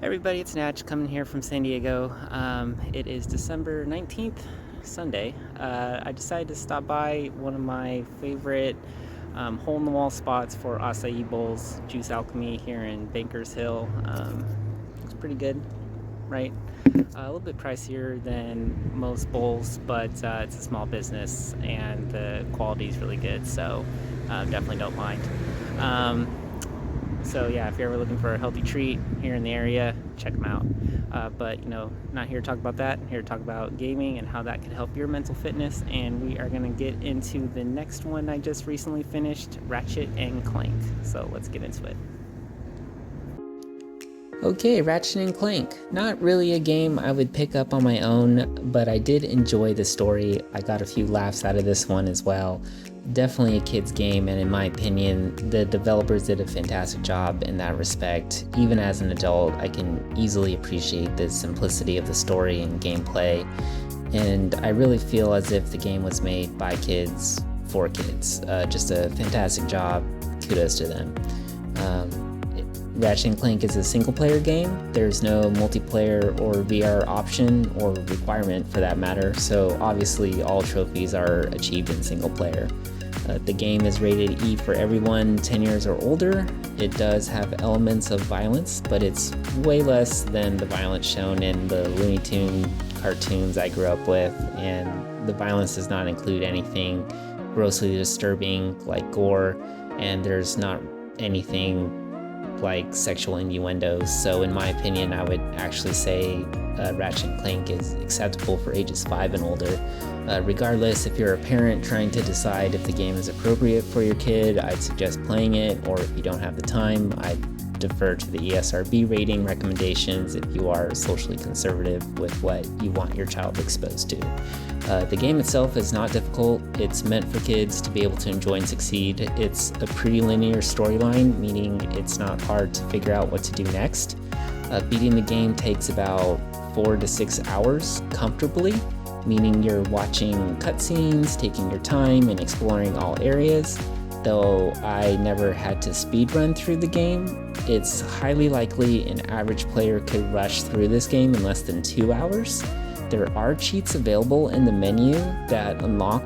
Everybody, it's Natch coming here from San Diego. It is December 19th, Sunday. I decided to stop by one of my favorite hole-in-the-wall spots for acai bowls, Juice Alchemy here in Bankers Hill. Looks pretty good, right? A little bit pricier than most bowls, but it's a small business and the quality is really good, so definitely don't mind. So yeah, if you're ever looking for a healthy treat here in the area, check them out. But not here to talk about that. I'm here to talk about gaming and how that can help your mental fitness. And we are going to get into the next one I just recently finished, Ratchet and Clank. So let's get into it. Okay, Ratchet and Clank. Not really a game I would pick up on my own, but I did enjoy the story. I got a few laughs out of this one as well. Definitely a kid's game, and in my opinion, the developers did a fantastic job in that respect. Even as an adult, I can easily appreciate the simplicity of the story and gameplay, and I really feel as if the game was made by kids for kids. Just a fantastic job. Kudos to them. Ratchet & Clank is a single-player game. There's no multiplayer or VR option or requirement for that matter, so obviously all trophies are achieved in single-player. The game is rated E for everyone 10 years or older. It does have elements of violence, but it's way less than the violence shown in the Looney Tunes cartoons I grew up with, and the violence does not include anything grossly disturbing like gore, and there's not anything like sexual innuendos. So in my opinion, I would actually say Ratchet & Clank is acceptable for ages 5 and older. Regardless, if you're a parent trying to decide if the game is appropriate for your kid, I'd suggest playing it, or if you don't have the time, I'd defer to the ESRB rating recommendations if you are socially conservative with what you want your child exposed to. The game itself is not difficult. It's meant for kids to be able to enjoy and succeed. It's a pretty linear storyline, meaning it's not hard to figure out what to do next. Beating the game takes about 4 to 6 hours comfortably, meaning you're watching cutscenes, taking your time, and exploring all areas. Though I never had to speedrun through the game, it's highly likely an average player could rush through this game in less than 2 hours. There are cheats available in the menu that unlock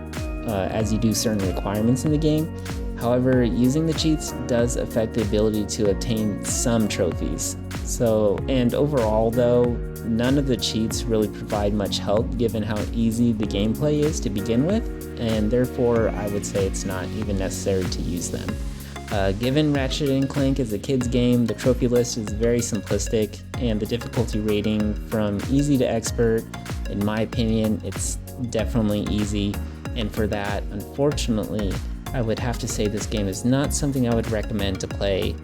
as you do certain requirements in the game. However, using the cheats does affect the ability to obtain some trophies. And overall though, none of the cheats really provide much help given how easy the gameplay is to begin with, and therefore I would say it's not even necessary to use them. Given Ratchet & Clank is a kid's game, the trophy list is very simplistic, and the difficulty rating from easy to expert, in my opinion, it's definitely easy, and for that, unfortunately, I would have to say this game is not something I would recommend to play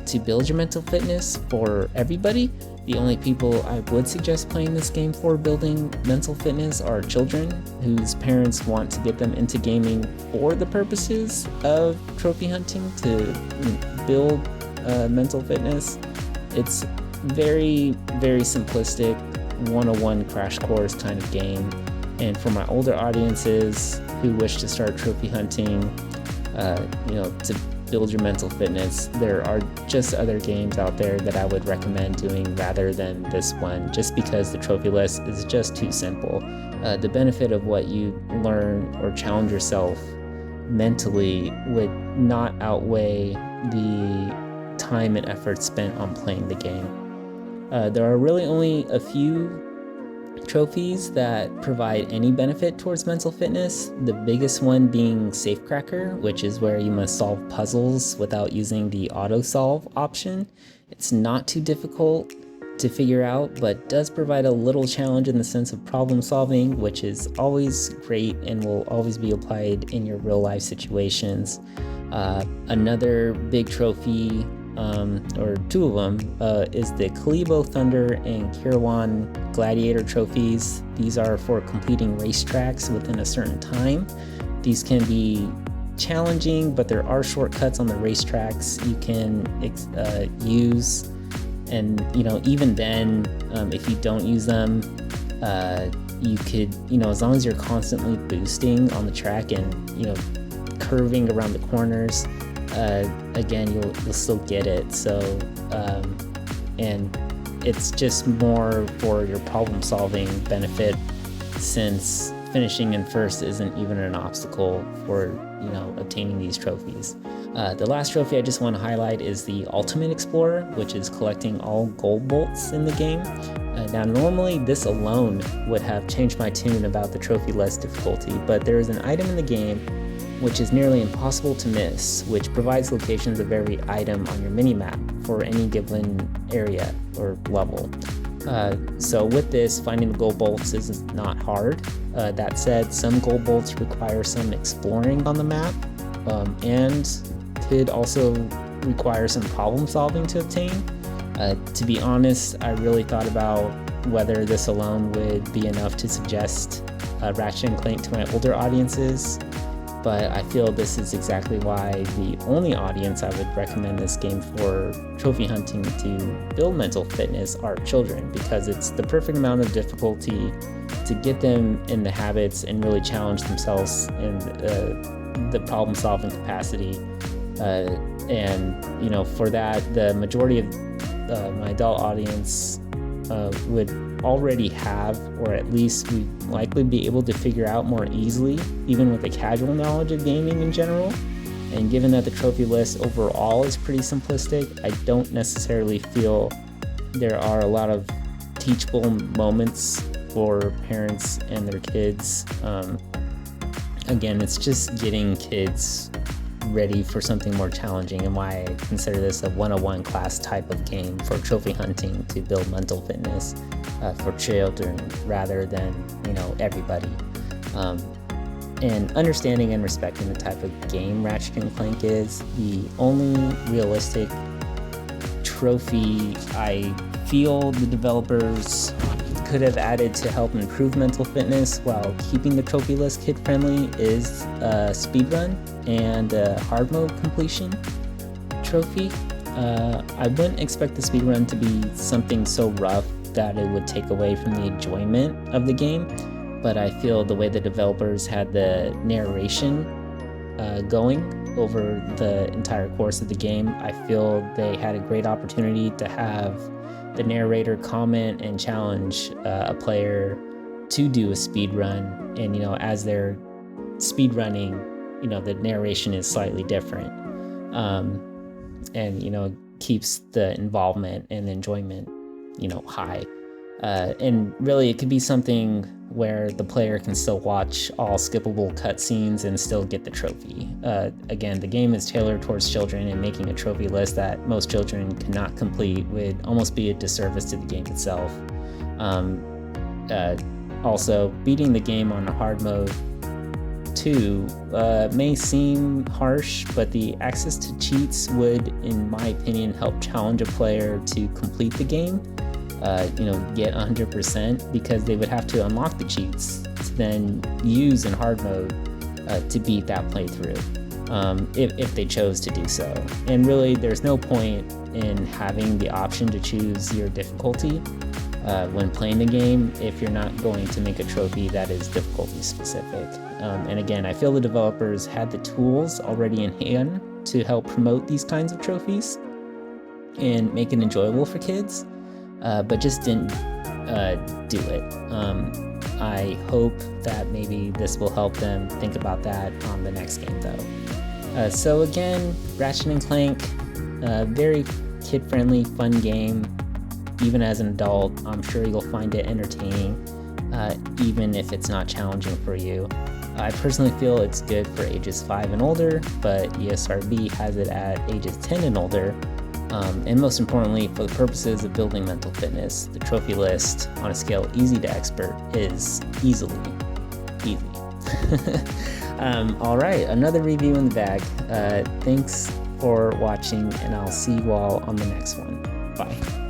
to build your mental fitness for everybody. The only people I would suggest playing this game for building mental fitness are children whose parents want to get them into gaming for the purposes of trophy hunting to build mental fitness. It's very, very simplistic, 101 crash course kind of game. And for my older audiences who wish to start trophy hunting, to build your mental fitness, there are just other games out there that I would recommend doing rather than this one, just because the trophy list is just too simple. The benefit of what you learn or challenge yourself mentally would not outweigh the time and effort spent on playing the game. There are really only a few trophies that provide any benefit towards mental fitness, the biggest one being Safecracker, which is where you must solve puzzles without using the auto solve option. It's not too difficult to figure out, but does provide a little challenge in the sense of problem solving, which is always great and will always be applied in your real life situations. Another big trophy, or two of them, is the Kalibo Thunder and Kirawan Gladiator trophies. These are for completing racetracks within a certain time. These can be challenging, but there are shortcuts on the racetracks you can use, and even then, if you don't use them, you could, as long as you're constantly boosting on the track and curving around the corners, again, you'll still get it. So and it's just more for your problem-solving benefit, since finishing in first isn't even an obstacle for, obtaining these trophies. The last trophy I just want to highlight is the Ultimate Explorer, which is collecting all gold bolts in the game. Now, normally this alone would have changed my tune about the trophy list difficulty, but there is an item in the game which is nearly impossible to miss, which provides locations of every item on your mini-map for any given area or level. So with this, finding the gold bolts is not hard. That said, some gold bolts require some exploring on the map, and could also require some problem solving to obtain. To be honest, I really thought about whether this alone would be enough to suggest Ratchet and Clank to my older audiences, but I feel this is exactly why the only audience I would recommend this game for trophy hunting to build mental fitness are children, because it's the perfect amount of difficulty to get them in the habits and really challenge themselves in the problem-solving capacity. And for that, the majority of my adult audience would already have, or at least would likely be able to figure out more easily, even with a casual knowledge of gaming in general. And given that the trophy list overall is pretty simplistic, I don't necessarily feel there are a lot of teachable moments for parents and their kids. Again, it's just getting kids ready for something more challenging, and why I consider this a 101 class type of game for trophy hunting to build mental fitness for children rather than everybody. And understanding and respecting the type of game Ratchet and Clank is, the only realistic trophy I feel the developers could have added to help improve mental fitness while keeping the trophy list kid-friendly is a speedrun and a hard mode completion trophy. I wouldn't expect the speedrun to be something so rough that it would take away from the enjoyment of the game, but I feel the way the developers had the narration going over the entire course of the game, I feel they had a great opportunity to have the narrator comment and challenge a player to do a speed run. And as they're speed running, the narration is slightly different, and keeps the involvement and enjoyment high. And really, it could be something where the player can still watch all skippable cutscenes and still get the trophy. Again, the game is tailored towards children, and making a trophy list that most children cannot complete would almost be a disservice to the game itself. Also, beating the game on hard mode too may seem harsh, but the access to cheats would, in my opinion, help challenge a player to complete the game. Get 100%, because they would have to unlock the cheats to then use in hard mode to beat that playthrough, if they chose to do so. And really, there's no point in having the option to choose your difficulty when playing the game if you're not going to make a trophy that is difficulty specific. And again, I feel the developers had the tools already in hand to help promote these kinds of trophies and make it enjoyable for kids, but just didn't do it. I hope that maybe this will help them think about that on the next game, though. So again, Ratchet and Clank, very kid-friendly, fun game. Even as an adult, I'm sure you'll find it entertaining, even if it's not challenging for you. I personally feel it's good for ages 5 and older, but ESRB has it at ages 10 and older. And most importantly, for the purposes of building mental fitness, the trophy list on a scale easy to expert is easily easy. All right, another review in the bag. Thanks for watching, and I'll see you all on the next one. Bye.